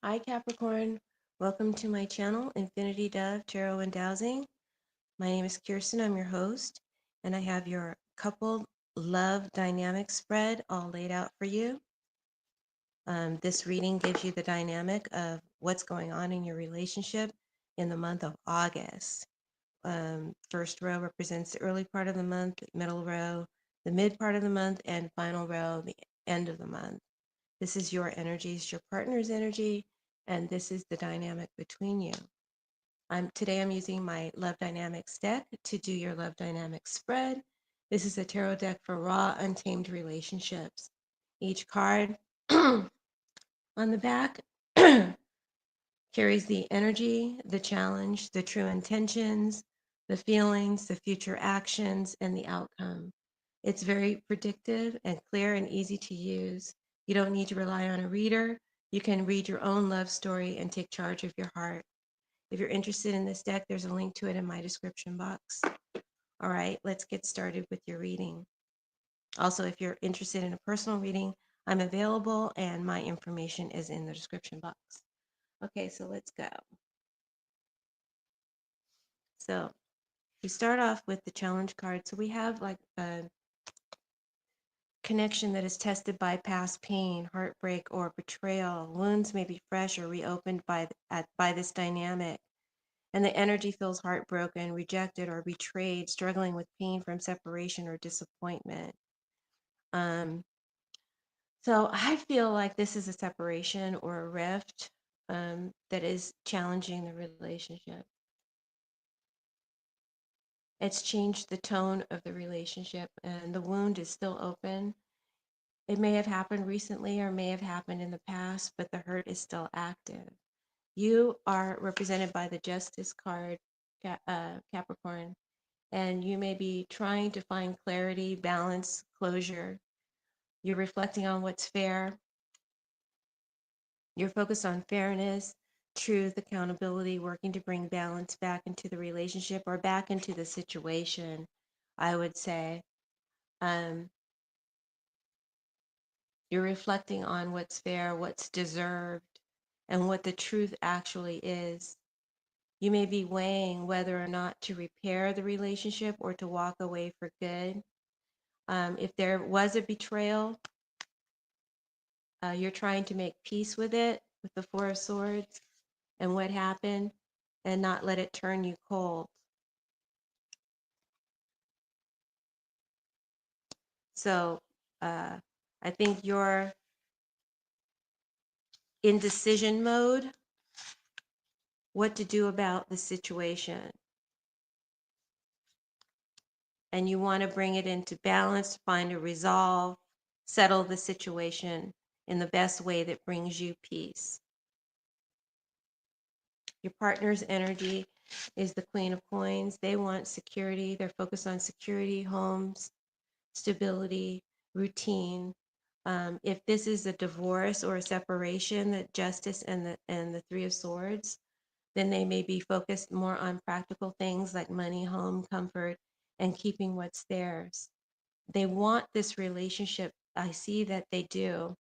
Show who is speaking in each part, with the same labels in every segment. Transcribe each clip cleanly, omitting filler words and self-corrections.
Speaker 1: Hi Capricorn, welcome to my channel, Infinity Dove Tarot and Dowsing. My name is Kirsten, I'm your host, and I have your coupled love dynamic spread all laid out for you. This reading gives you the dynamic of what's going on in your relationship in the month of August. First row represents the early part of the month, middle row, the mid part of the month, and final row, the end of the month. This is your energies, your partner's energy, and this is the dynamic between you. Today I'm using my Love Dynamics deck to do your Love Dynamics spread. This is a tarot deck for raw, untamed relationships. Each card on the back carries the energy, the challenge, the true intentions, the feelings, the future actions, and the outcome. It's very predictive and clear and easy to use. You don't need to rely on a reader. You can read your own love story and take charge of your heart. If you're interested in this deck, there's a link to it in my description box. All right, let's get started with your reading. Also, if you're interested in a personal reading, I'm available and my information is in the description box. Okay, so let's go. So we start off with the challenge card. So we have like a connection that is tested by past pain, heartbreak, or betrayal. Wounds may be fresh or reopened by this dynamic. And the energy feels heartbroken, rejected, or betrayed, struggling with pain from separation or disappointment. Um, so I feel like this is a separation or a rift that is challenging the relationship. It's changed the tone of the relationship, and the wound is still open. It may have happened recently or may have happened in the past, but the hurt is still active. You are represented by the Justice card, Capricorn, and you may be trying to find clarity, balance, closure. You're reflecting on what's fair. You're focused on fairness, truth, accountability, working to bring balance back into the relationship or back into the situation, I would say. Um, you're reflecting on what's fair, what's deserved, and what the truth actually is. You may be weighing whether or not to repair the relationship or to walk away for good. If there was a betrayal, you're trying to make peace with it, with the Four of Swords and what happened, and not let it turn you cold. So I think you're in decision mode, what to do about the situation. And you want to bring it into balance, find a resolve, settle the situation in the best way that brings you peace. Your partner's energy is the Queen of Coins. They want security. They're focused on security, homes, stability, routine. If this is a divorce or a separation, the Justice and the Three of Swords, then they may be focused more on practical things like money, home, comfort, and keeping what's theirs. They want this relationship. I see that they do,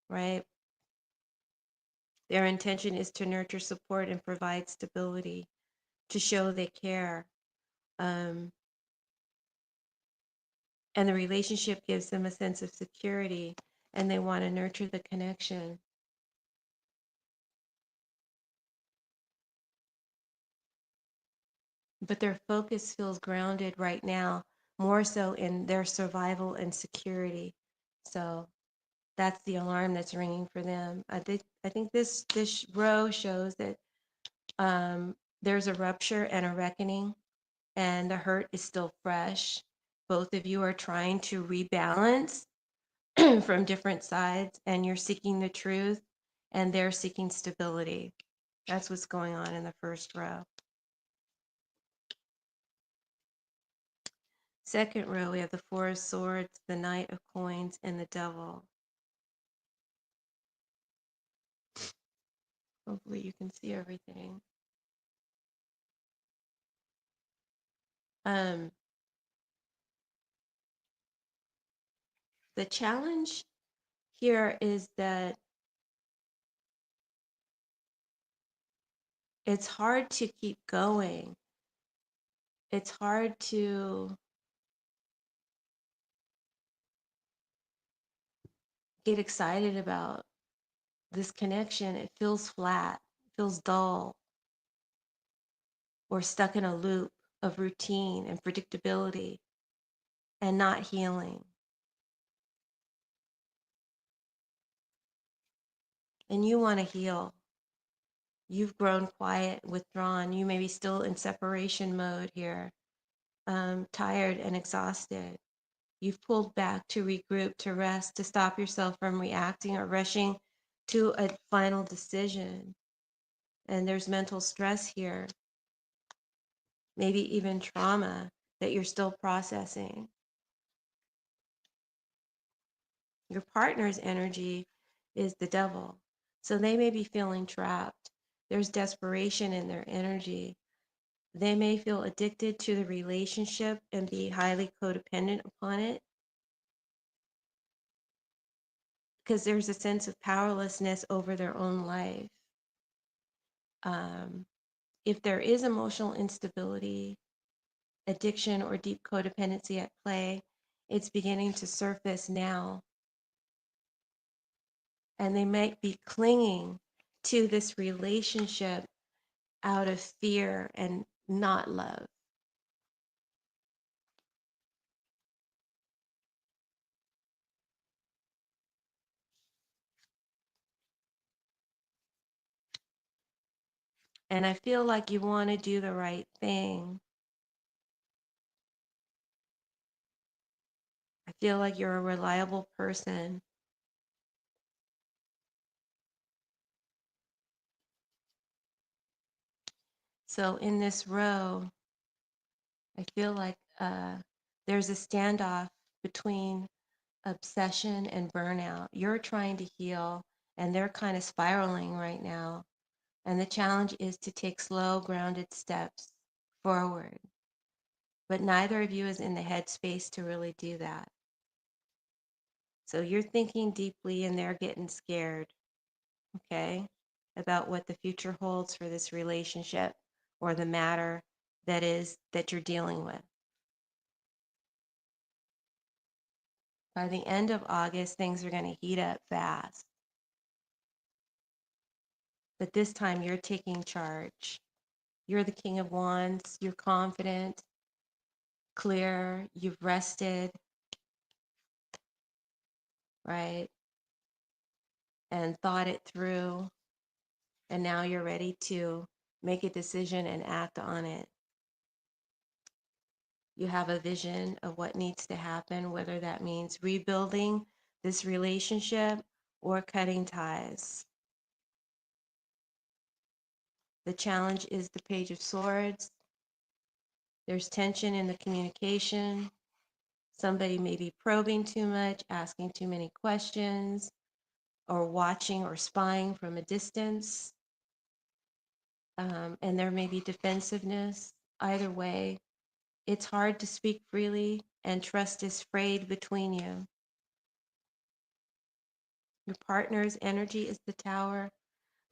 Speaker 1: right? Their intention is to nurture, support, and provide stability, to show they care. Um, and the relationship gives them a sense of security, and they want to nurture the connection. But their focus feels grounded right now, more so in their survival and security. So that's the alarm that's ringing for them. I think this row shows that there's a rupture and a reckoning, and the hurt is still fresh. Both of you are trying to rebalance from different sides, and you're seeking the truth, and they're seeking stability. That's what's going on in the first row. Second row, we have the Four of Swords, the Knight of Coins, and the Devil. Hopefully you can see everything. Um, the challenge here is that It's hard to keep going. It's hard to get excited about this connection. It feels flat, feels dull, or stuck in a loop of routine and predictability and not healing. And you want to heal. You've grown quiet, withdrawn. You may be still in separation mode here, tired and exhausted. You've pulled back to regroup, to rest, to stop yourself from reacting or rushing to a final decision. And there's mental stress here, maybe even trauma that you're still processing. Your partner's energy is the devil. So they may be feeling trapped. There's desperation in their energy. They may feel addicted to the relationship and be highly codependent upon it because there's a sense of powerlessness over their own life. Um, if there is emotional instability, addiction, or deep codependency at play, it's beginning to surface now. And they might be clinging to this relationship out of fear and not love. And I feel like you want to do the right thing. I feel like you're a reliable person. So in this row, I feel like there's a standoff between obsession and burnout. You're trying to heal, and they're kind of spiraling right now. And the challenge is to take slow, grounded steps forward. But neither of you is in the headspace to really do that. So you're thinking deeply, and they're getting scared, okay, about what the future holds for this relationship or the matter that you're dealing with. By the end of August, things are going to heat up fast. But this time you're taking charge. You're the King of Wands. You're confident, clear. You've rested, right? And thought it through. And now you're ready to make a decision and act on it. You have a vision of what needs to happen, whether that means rebuilding this relationship or cutting ties. The challenge is the Page of Swords. There's tension in the communication. Somebody may be probing too much, asking too many questions, or watching or spying from a distance. And there may be defensiveness. Either way, it's hard to speak freely, and trust is frayed between you. Your partner's energy is the Tower.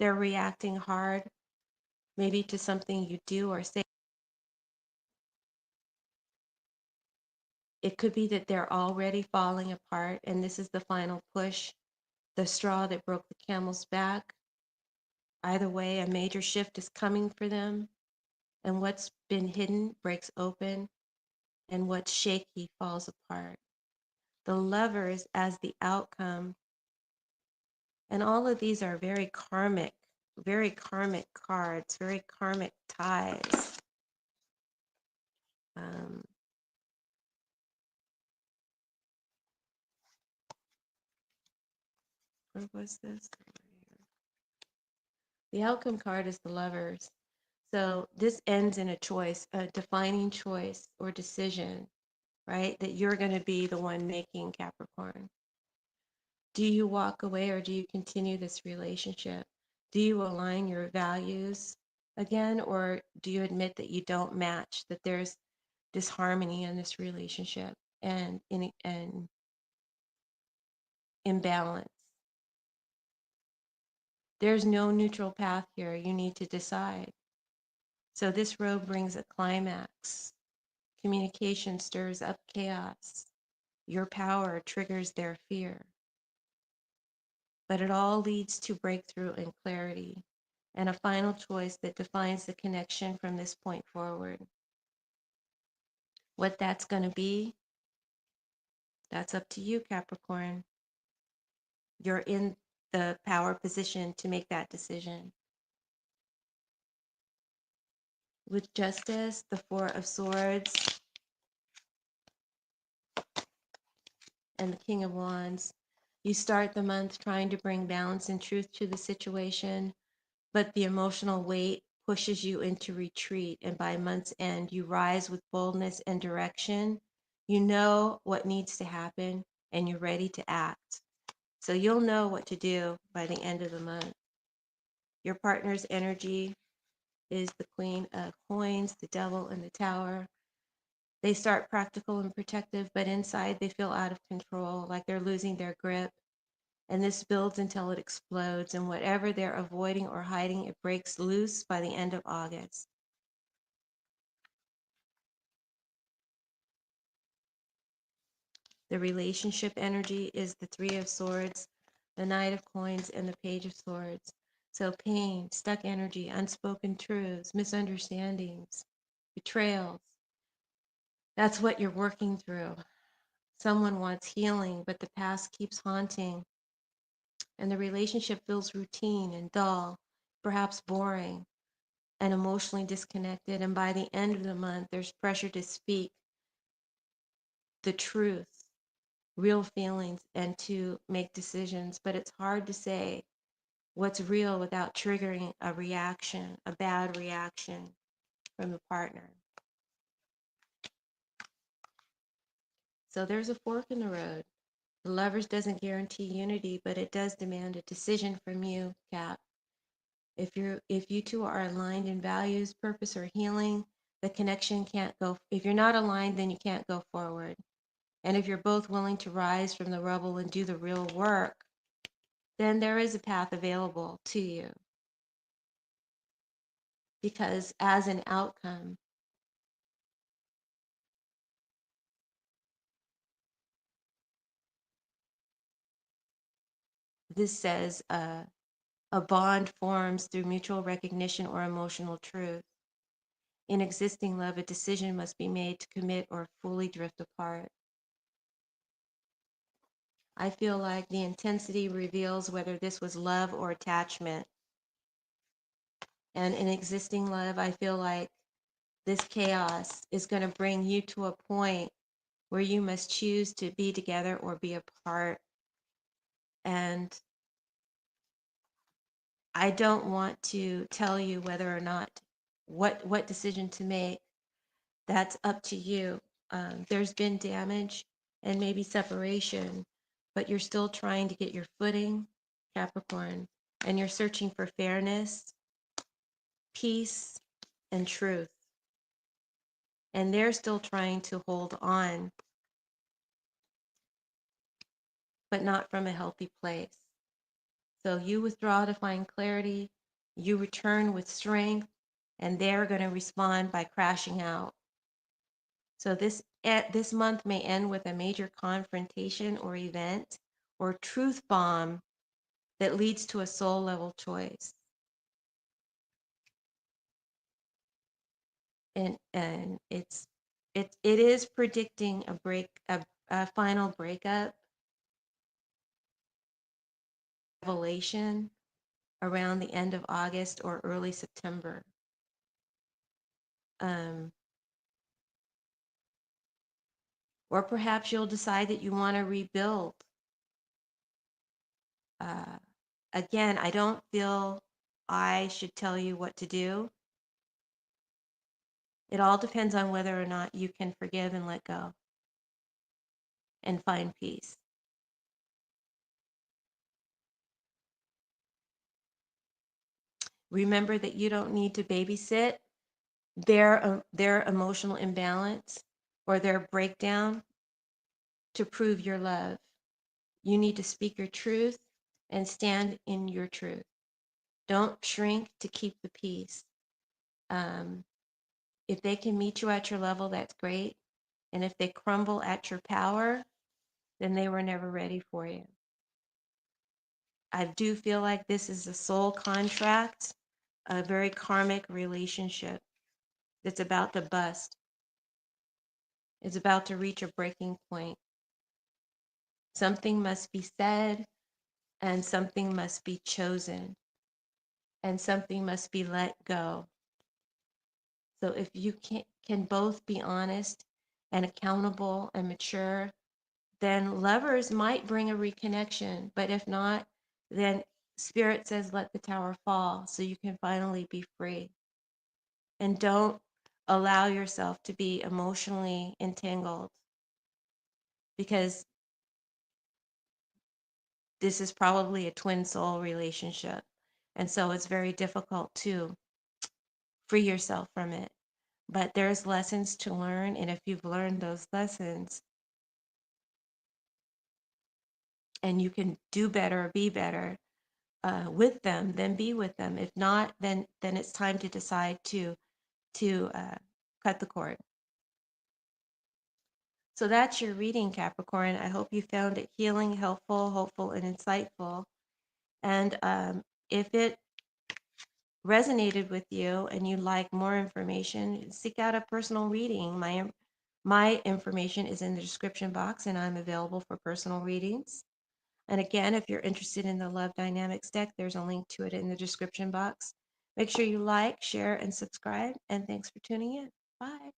Speaker 1: They're reacting hard, maybe to something you do or say. It could be that they're already falling apart, and this is the final push, the straw that broke the camel's back. Either way, a major shift is coming for them, and what's been hidden breaks open, and what's shaky falls apart. The Lovers as the outcome, and all of these are very karmic cards, very karmic ties. Um, where was this? The outcome card is the Lovers. So this ends in a choice, a defining choice or decision, right? That you're going to be the one making, Capricorn. Do you walk away or do you continue this relationship? Do you align your values again, or do you admit that you don't match, that there's disharmony in this relationship and imbalance? There's no neutral path here. You need to decide. So this road brings a climax. Communication stirs up chaos. Your power triggers their fear. But it all leads to breakthrough and clarity, and a final choice that defines the connection from this point forward. What that's going to be, that's up to you, Capricorn. You're in the power position to make that decision. With Justice, the Four of Swords, and the King of Wands, you start the month trying to bring balance and truth to the situation, but the emotional weight pushes you into retreat. And by month's end, you rise with boldness and direction. You know what needs to happen and you're ready to act. So you'll know what to do by the end of the month. Your partner's energy is the Queen of Coins, the Devil, and the Tower. They start practical and protective, but inside they feel out of control, like they're losing their grip. And this builds until it explodes, and whatever they're avoiding or hiding, it breaks loose by the end of August. The relationship energy is the Three of Swords, the Knight of Coins, and the Page of Swords. So pain, stuck energy, unspoken truths, misunderstandings, betrayals. That's what you're working through. Someone wants healing, but the past keeps haunting, and the relationship feels routine and dull, perhaps boring, and emotionally disconnected. And by the end of the month, there's pressure to speak the truth, real feelings, and to make decisions. But it's hard to say what's real without triggering a reaction, a bad reaction from the partner. So there's a fork in the road. The lovers doesn't guarantee unity, but it does demand a decision from you, Cap. If you two are aligned in values, purpose, or healing, the connection can't go. If you're not aligned, then you can't go forward. And if you're both willing to rise from the rubble and do the real work, then there is a path available to you. Because as an outcome, this says a bond forms through mutual recognition or emotional truth. In existing love, a decision must be made to commit or fully drift apart. I feel like the intensity reveals whether this was love or attachment. And in existing love, I feel like this chaos is going to bring you to a point where you must choose to be together or be apart. And I don't want to tell you whether or not what decision to make. That's up to you. There's been damage and maybe separation, but you're still trying to get your footing, Capricorn, and you're searching for fairness, peace, and truth. And they're still trying to hold on, but not from a healthy place. So you withdraw to find clarity, you return with strength, and they're going to respond by crashing out. So this month may end with a major confrontation or event or truth bomb that leads to a soul level choice. And it is predicting a final breakup, revelation around the end of August or early September. Um, or perhaps you'll decide that you want to rebuild. Uh, Again, I don't feel I should tell you what to do. It all depends on whether or not you can forgive and let go and find peace. Remember that you don't need to babysit their emotional imbalance or their breakdown to prove your love. You need to speak your truth and stand in your truth. Don't shrink to keep the peace. Um, if they can meet you at your level, that's great. And if they crumble at your power, then they were never ready for you. I do feel like this is a soul contract, a very karmic relationship that's about to bust. It's about to reach a breaking point. Something must be said, and something must be chosen, and something must be let go. So if you can both be honest and accountable and mature, then lovers might bring a reconnection. But if not, then Spirit says, let the tower fall so you can finally be free. And don't allow yourself to be emotionally entangled, because this is probably a twin soul relationship. And so it's very difficult to free yourself from it. But there's lessons to learn. And if you've learned those lessons and you can do better, be better with them, then be with them. If not, then it's time to decide to cut the cord. So that's your reading, Capricorn. I hope you found it healing, helpful, hopeful, and insightful. And if it resonated with you and you'd like more information, seek out a personal reading. My information is in the description box, and I'm available for personal readings. And again, if you're interested in the Love Dynamics deck, there's a link to it in the description box. Make sure you like, share, and subscribe. And thanks for tuning in. Bye.